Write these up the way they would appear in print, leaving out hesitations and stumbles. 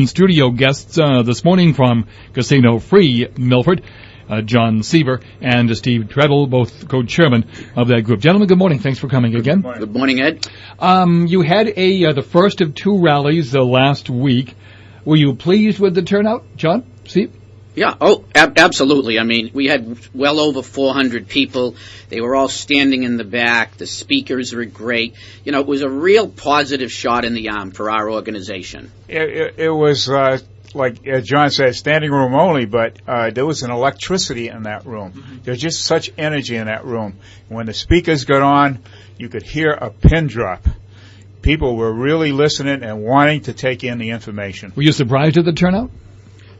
Studio guests this morning from Casino Free Milford, John Seaver and Steve Treadle, both co-chairman of that group. Gentlemen, good morning. Thanks for coming again. Good morning, Ed. You had the first of two rallies last week. Were you pleased with the turnout, John? Steve? Yeah, absolutely. I mean, we had well over 400 people. They were all standing in the back. The speakers were great. You know, it was a real positive shot in the arm for our organization. It was, like John said, standing room only, but there was an electricity in that room. Mm-hmm. There's just such energy in that room. When the speakers got on, you could hear a pin drop. People were really listening and wanting to take in the information. Were you surprised at the turnout?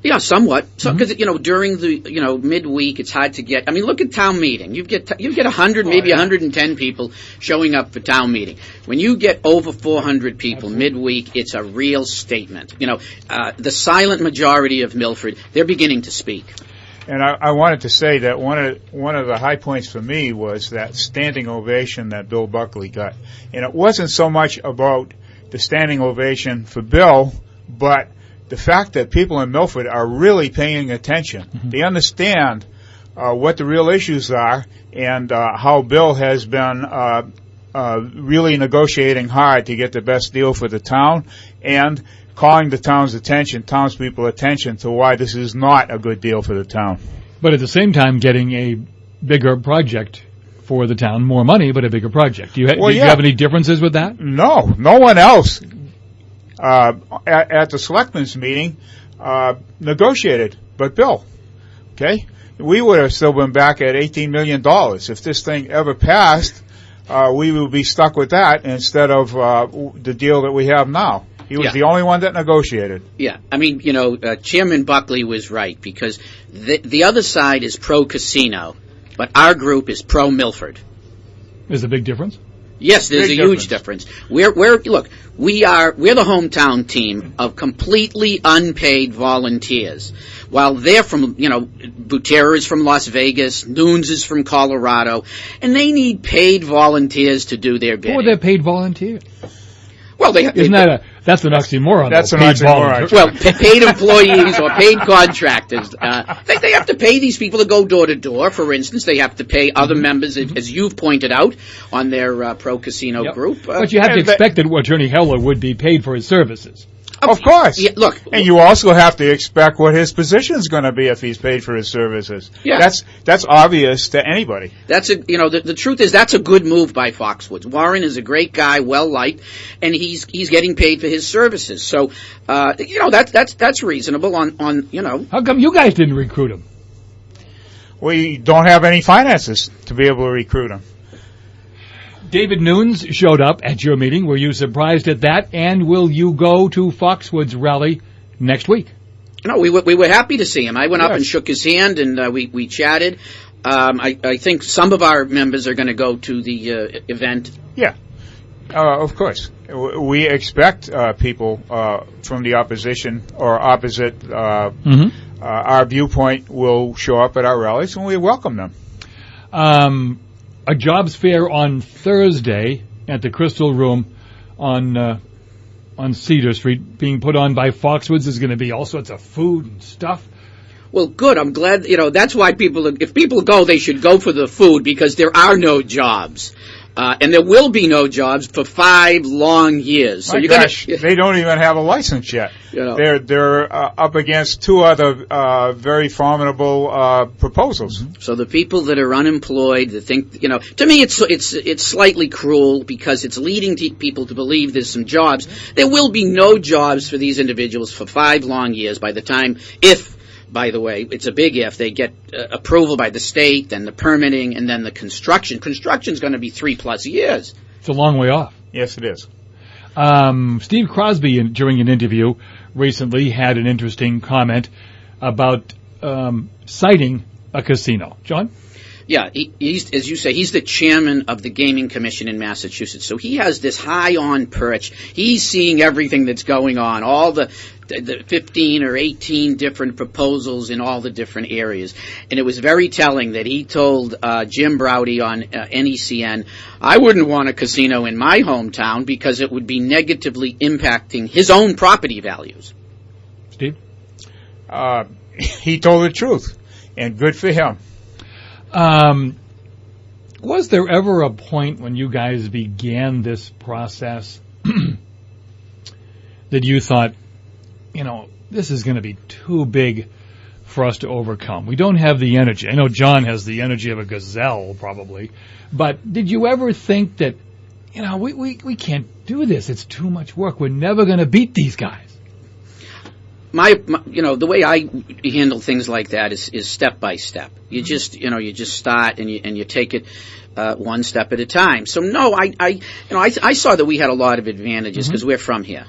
Yeah, somewhat. So, because during the midweek, it's hard to get. I mean, look at town meeting. You get 100, maybe 110 people showing up for town meeting. When you get over 400 people midweek, it's a real statement. The silent majority of Milford, they're beginning to speak. And I wanted to say that one of the high points for me was that standing ovation that Bill Buckley got, and it wasn't so much about the standing ovation for Bill, but the fact that people in Milford are really paying attention. Mm-hmm. They understand what the real issues are and how Bill has been really negotiating hard to get the best deal for the town and calling the townspeople attention to why this is not a good deal for the town. But at the same time, getting a bigger project for the town, more money, but a bigger project. Do you have any differences with that? No one else at the selectmen's meeting negotiated, but Bill. Okay, we would have still been back at $18 million if this thing ever passed. We would be stuck with that instead of the deal that we have now. He was the only one that negotiated. Yeah, I mean, Chairman Buckley was right because the other side is pro-casino, but our group is pro-Milford. There's a big difference? Yes, there's a huge difference. We're the hometown team of completely unpaid volunteers. While they're from, Butera is from Las Vegas, Nunes is from Colorado, and they need paid volunteers to do their bidding. Who are their paid volunteers? Well, that's an oxymoron. That's an oxymoron. Well, paid employees or paid contractors. They have to pay these people to go door to door. For instance, they have to pay other members, as you've pointed out, on their pro-casino group. But you have to expect that Attorney Heller would be paid for his services. Of course. Yeah, look. And you also have to expect what his position is going to be if he's paid for his services. Yeah. That's obvious to anybody. The truth is that's a good move by Foxwoods. Warren is a great guy, well liked, and he's getting paid for his services. So, that's reasonable on. How come you guys didn't recruit him? We don't have any finances to be able to recruit him. David Nunes showed up at your meeting. Were you surprised at that? And will you go to Foxwoods rally next week? No, we were happy to see him. I went up and shook his hand, and we chatted. I think some of our members are going to go to the event. Yeah, of course. We expect people from the opposition or opposite our viewpoint will show up at our rallies, and we welcome them. A jobs fair on Thursday at the Crystal Room on Cedar Street being put on by Foxwoods. There's going to be all sorts of food and stuff. Well, good. I'm glad, that's why if people go, they should go for the food because there are no jobs. And there will be no jobs for 5 long years. So they don't even have a license yet. They're up against 2 other very formidable proposals. Mm-hmm. So the people that are unemployed, that think, to me it's slightly cruel because it's leading people to believe there's some jobs. There will be no jobs for these individuals for 5 long years by the time, by the way, it's a big if, they get approval by the state, and the permitting, and then the construction. Construction's going to be 3+ years. It's a long way off. Yes, it is. Steve Crosby, during an interview recently, had an interesting comment about citing a casino. John? Yeah, he's, as you say, he's the chairman of the Gaming Commission in Massachusetts. So he has this high on perch. He's seeing everything that's going on, all the 15 or 18 different proposals in all the different areas. And it was very telling that he told Jim Browdy on NECN, I wouldn't want a casino in my hometown because it would be negatively impacting his own property values. Steve? He told the truth, and good for him. Was there ever a point when you guys began this process that you thought, this is going to be too big for us to overcome? We don't have the energy. I know John has the energy of a gazelle, probably. But did you ever think that, we can't do this. It's too much work. We're never going to beat these guys. My, the way I handle things like that is step by step. You just, you just start and you take it one step at a time. So no, I saw that we had a lot of advantages because we're from here.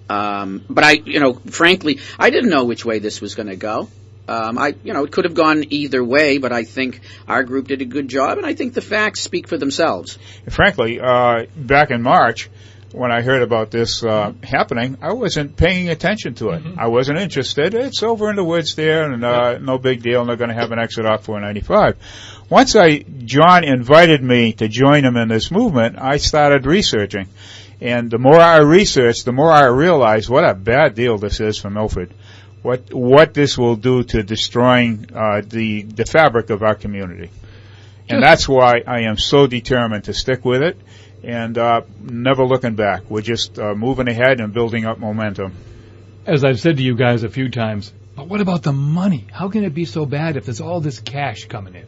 But frankly, I didn't know which way this was going to go. It could have gone either way, but I think our group did a good job, and I think the facts speak for themselves. Frankly, back in March, when I heard about this happening, I wasn't paying attention to it. I wasn't interested. It's over in the woods there, and no big deal, and they're going to have an exit off 495. Once John invited me to join him in this movement, I started researching. And the more I researched, the more I realized what a bad deal this is for Milford. What this will do to destroying the fabric of our community. And that's why I am so determined to stick with it and never looking back. We're just moving ahead and building up momentum. As I've said to you guys a few times, but what about the money? How can it be so bad if there's all this cash coming in?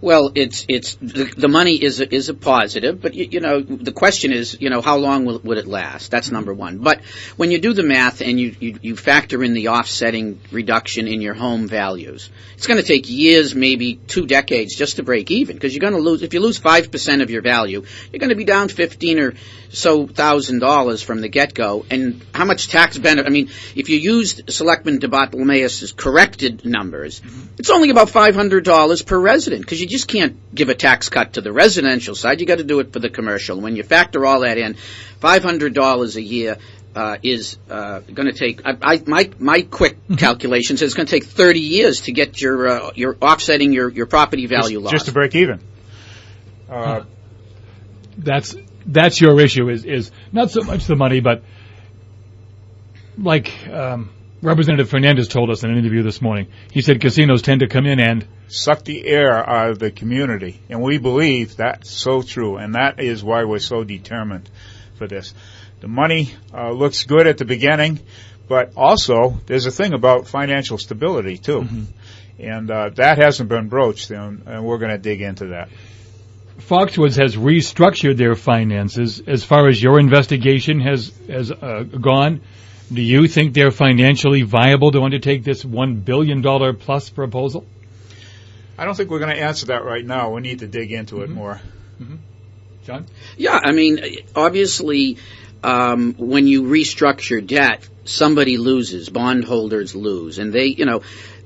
Well, it's the money is a positive, but the question is, how long would it last? That's number one. But when you do the math and you factor in the offsetting reduction in your home values, it's going to take years, maybe 2 decades, just to break even, because you're going to lose. If you lose 5% of your value, you're going to be down $15,000 or so from the get-go. And how much tax benefit? I mean, if you used Selectman DeBartolomeus' corrected numbers, it's only about $500 per resident, because you just can't give a tax cut to the residential side. You got to do it for the commercial. When you factor all that in, $500 a year is going to take. My quick calculation says it's going to take 30 years to get your offsetting your property value loss. Just to break even. That's your issue. Is not so much the money, but like Representative Fernandez told us in an interview this morning. He said casinos tend to come in and suck the air out of the community, and we believe that's so true, and that is why we're so determined for this. The money looks good at the beginning, but also there's a thing about financial stability too, and that hasn't been broached, and we're going to dig into that. Foxwoods has restructured their finances. As far as your investigation has gone, do you think they're financially viable to undertake this $1 billion plus proposal? I don't think we're going to answer that right now. We need to dig into it more. John? Yeah, I mean, obviously, when you restructure debt, somebody loses. Bondholders lose, and they,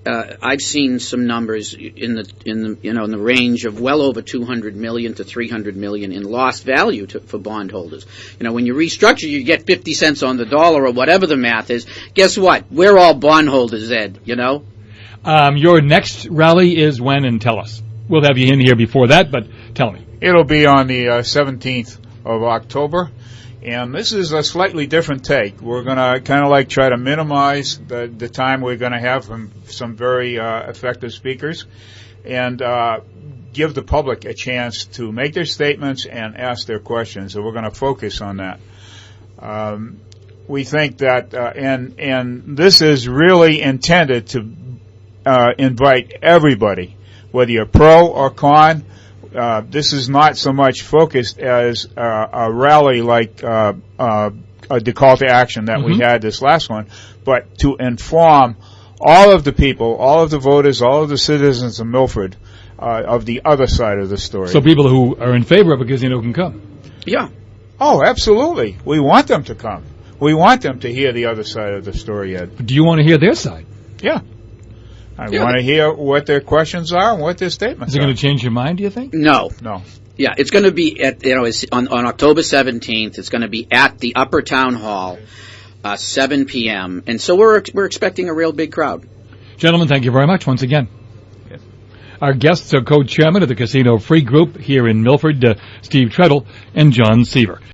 I've seen some numbers in the range of well over $200 million to $300 million in lost value for bondholders. When you restructure, you get 50 cents on the dollar or whatever the math is. Guess what? We're all bondholders, Ed. Your next rally is when, and tell us. We'll have you in here before that, but tell me. It'll be on the 17th of October. And this is a slightly different take. We're going to kind of try to minimize the time we're going to have from some very effective speakers and give the public a chance to make their statements and ask their questions. So we're going to focus on that. We think that, and this is really intended to invite everybody, whether you're pro or con. This is not so much focused as a rally like the call to action that we had this last one, but to inform all of the people, all of the voters, all of the citizens of Milford of the other side of the story. So people who are in favor of a casino can come. Yeah. Oh, absolutely. We want them to come. We want them to hear the other side of the story, Ed. But do you want to hear their side? Yeah. I want to hear what their questions are and what their statements are. Is it going to change your mind, do you think? No. Yeah, it's going to be it's on October 17th. It's going to be at the Upper Town Hall, 7 p.m. And so we're expecting a real big crowd. Gentlemen, thank you very much once again. Yes. Our guests are co-chairman of the Casino Free Group here in Milford, Steve Treadle and John Seaver.